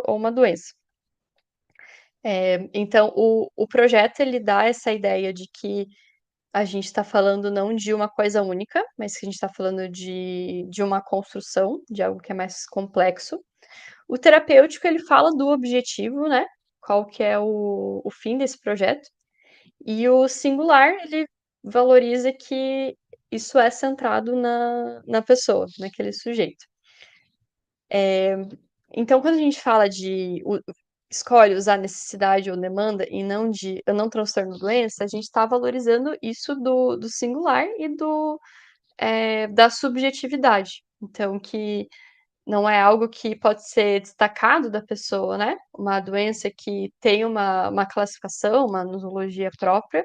ou uma doença. Então o projeto ele dá essa ideia de que a gente está falando não de uma coisa única, mas que a gente está falando de uma construção, de algo que é mais complexo. O terapêutico ele fala do objetivo, né, qual que é o fim desse projeto, e o singular ele valoriza que isso é centrado na pessoa, naquele sujeito. Então quando a gente fala de escolhe usar necessidade ou demanda e não de não transtorno doença, a gente está valorizando isso do singular e da subjetividade. Então que não é algo que pode ser destacado da pessoa, né, uma doença que tem uma classificação, uma nosologia própria,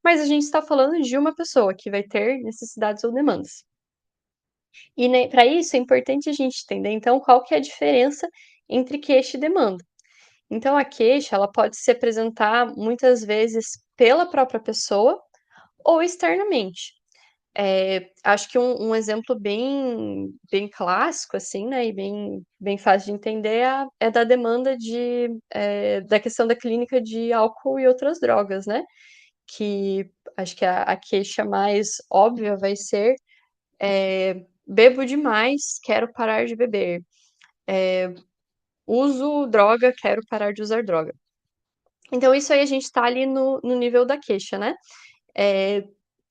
mas a gente está falando de uma pessoa que vai ter necessidades ou demandas. E, né, para isso é importante a gente entender, então, qual que é a diferença entre queixa e demanda. Então a queixa, ela pode se apresentar muitas vezes pela própria pessoa ou externamente. Acho que um exemplo bem clássico, assim, né, e bem fácil de entender é da demanda da questão da clínica de álcool e outras drogas, né, que acho que a queixa mais óbvia vai ser, "Bebo demais, quero parar de beber", "Uso droga, quero parar de usar droga". Então isso aí a gente tá ali no nível da queixa, né. Eh,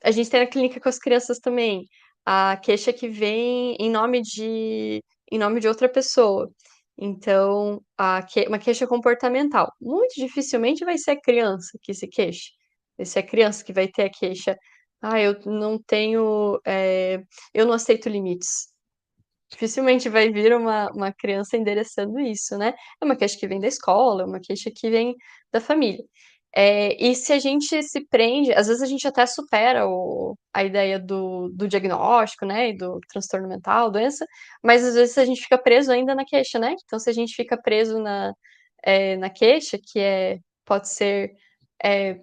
a gente tem a clínica com as crianças também, a queixa que vem em nome de outra pessoa. Então, uma queixa comportamental. Muito dificilmente vai ser a criança que se queixa. Vai ser a criança que vai ter a queixa: "Ah, eu não aceito limites". Dificilmente vai vir uma criança endereçando isso, né. É uma queixa que vem da escola, é uma queixa que vem da família. E se a gente se prende às vezes a gente até supera a ideia do diagnóstico, né, e do transtorno mental, doença, mas às vezes a gente fica preso ainda na queixa, né. Então se a gente fica preso na queixa, que pode ser, eh,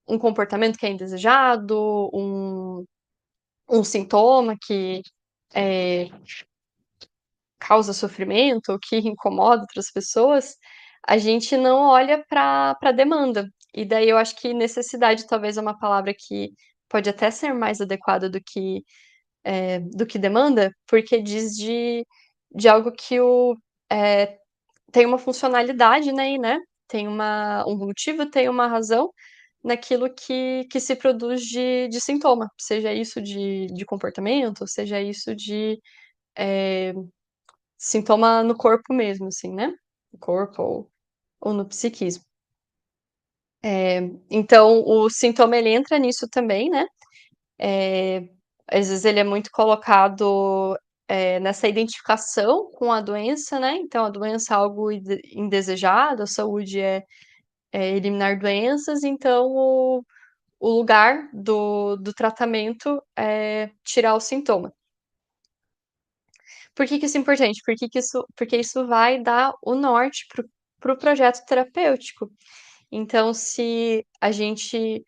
um comportamento que é indesejado, um sintoma que, eh causa sofrimento ou que incomoda outras pessoas, a gente não olha para demanda. E daí eu acho que necessidade talvez é uma palavra que pode até ser mais adequada do que demanda, porque diz de algo que tem uma funcionalidade, né, tem um motivo, tem uma razão naquilo que se produz de sintoma, seja isso de comportamento, seja isso de, eh sintoma no corpo mesmo, assim, né, no corpo ou no psiquismo. Então o sintoma ele entra nisso também, né, eh, às vezes ele é muito colocado, nessa identificação com a doença, né, então a doença é algo indesejado, a saúde é eliminar doenças, então o lugar do tratamento é tirar o sintoma. Por que que isso é importante? Porque isso vai dar o norte para o projeto terapêutico. Então, se a gente,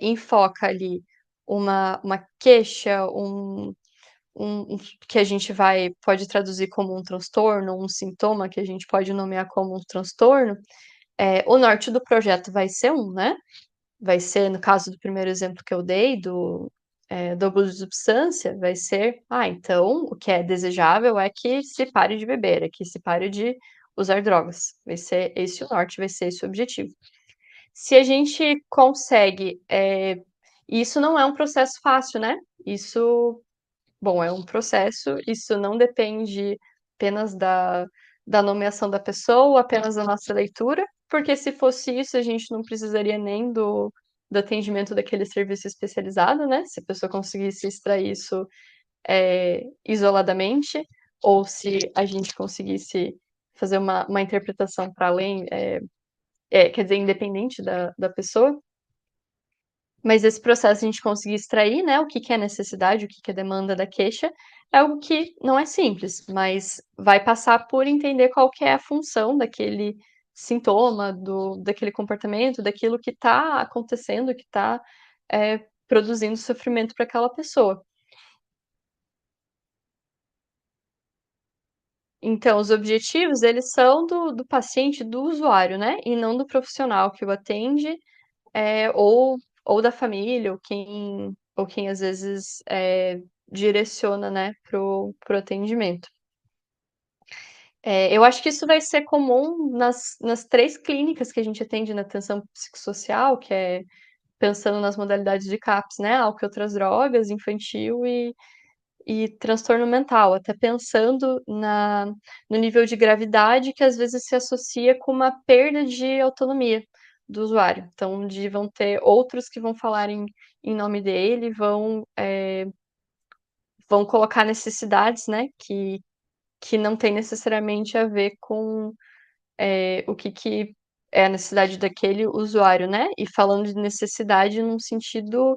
enfoca ali uma queixa, um que a gente pode traduzir como um transtorno, um sintoma que a gente pode nomear como um transtorno, o norte do projeto vai ser né, vai ser, no caso do primeiro exemplo que eu dei, do abuso de substância, vai ser: "Ah, então o que é desejável é que se pare de beber, é que se pare de usar drogas". Vai ser esse o norte, vai ser esse o objetivo. Se a gente consegue, e isso não é um processo fácil, né, isso bom, é um processo, isso não depende apenas da nomeação da pessoa, apenas da nossa leitura, porque se fosse isso, a gente não precisaria nem do atendimento daquele serviço especializado, né, se a pessoa conseguisse extrair isso, isoladamente, ou se a gente conseguisse fazer uma interpretação para além, quer dizer, independente da pessoa. Mas esse processo a gente conseguir extrair, né, o que que é necessidade, o que que é demanda da queixa, é algo que não é simples, mas vai passar por entender qual que é a função daquele sintoma, daquele comportamento, daquilo que está acontecendo, que está, produzindo sofrimento para aquela pessoa. Então, os objetivos, eles são do paciente, do usuário, né, e não do profissional que o atende, ou da família, ou quem às vezes, direciona, né, para o atendimento. Eu acho que isso vai ser comum nas 3 clínicas que a gente atende na atenção psicossocial, que é pensando nas modalidades de CAPS, né, álcool e outras drogas, infantil e transtorno mental, até pensando no nível de gravidade que às vezes se associa com uma perda de autonomia do usuário. Então, vão ter outros que vão falar em nome dele, vão colocar necessidades, né, que não tem necessariamente a ver com, o que é a necessidade daquele usuário, né. E falando de necessidade num sentido,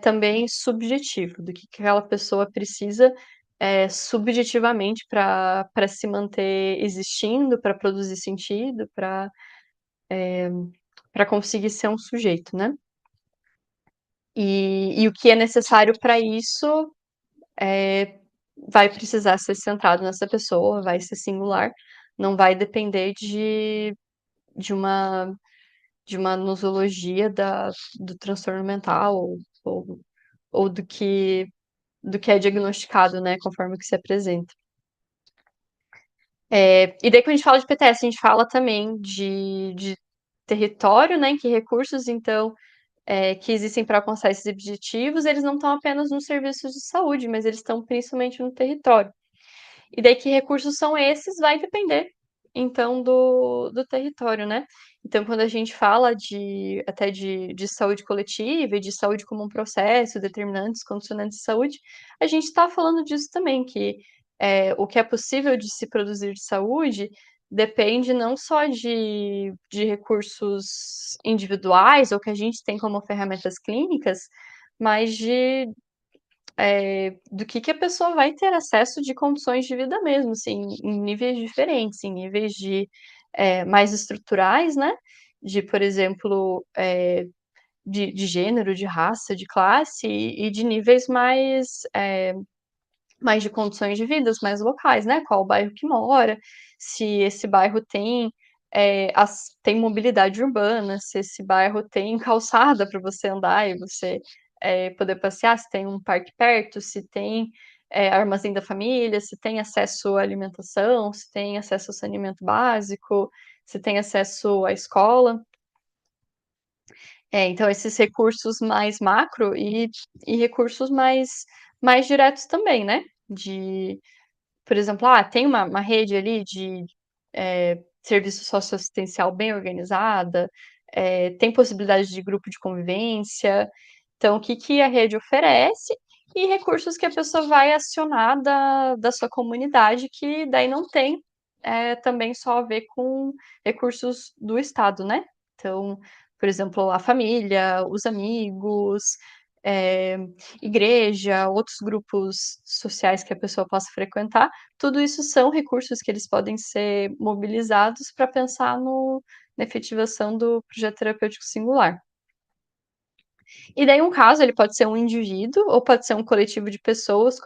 também subjetivo, do que aquela pessoa precisa, subjetivamente para se manter existindo, para produzir sentido, para conseguir ser um sujeito, né. E o que é necessário para isso, vai precisar ser centrado nessa pessoa, vai ser singular, não vai depender de uma de uma nosologia do transtorno mental ou ou do que é diagnosticado, né, conforme o que se apresenta. E daí quando a gente fala de PTS, a gente fala também de território, né, em que recursos então, que existem para alcançar esses objetivos, eles não estão apenas nos serviços de saúde, mas eles estão principalmente no território. E daí que recursos são esses, vai depender, então, do território, né. Então quando a gente fala até de saúde coletiva e de saúde como um processo, determinantes, condicionantes de saúde, a gente está falando disso também, que, o que é possível de se produzir de saúde, depende não só de recursos individuais ou que a gente tem como ferramentas clínicas, mas do que a pessoa vai ter acesso de condições de vida mesmo, assim, em níveis diferentes, em níveis mais estruturais, né, por exemplo, de gênero, de raça, de classe e de níveis mais de condições de vidas mais locais, né, qual o bairro que mora, se esse bairro tem mobilidade urbana, se esse bairro tem calçada para você andar e você, poder passear, se tem um parque perto, se tem, armazém da família, se tem acesso à alimentação, se tem acesso ao saneamento básico, se tem acesso à escola. Então esses recursos mais macro e recursos mais diretos também, né, por exemplo, tem uma rede ali de, serviço socioassistencial bem organizada, tem possibilidade de grupo de convivência, então o que a rede oferece e recursos que a pessoa vai acionar da sua comunidade, que daí não tem, também só a ver com recursos do Estado, né. Então, por exemplo, a família, os amigos, eh, igreja, outros grupos sociais que a pessoa possa frequentar, tudo isso são recursos que eles podem ser mobilizados para pensar na efetivação do projeto terapêutico singular. E daí um caso, ele pode ser um indivíduo ou pode ser um coletivo de pessoas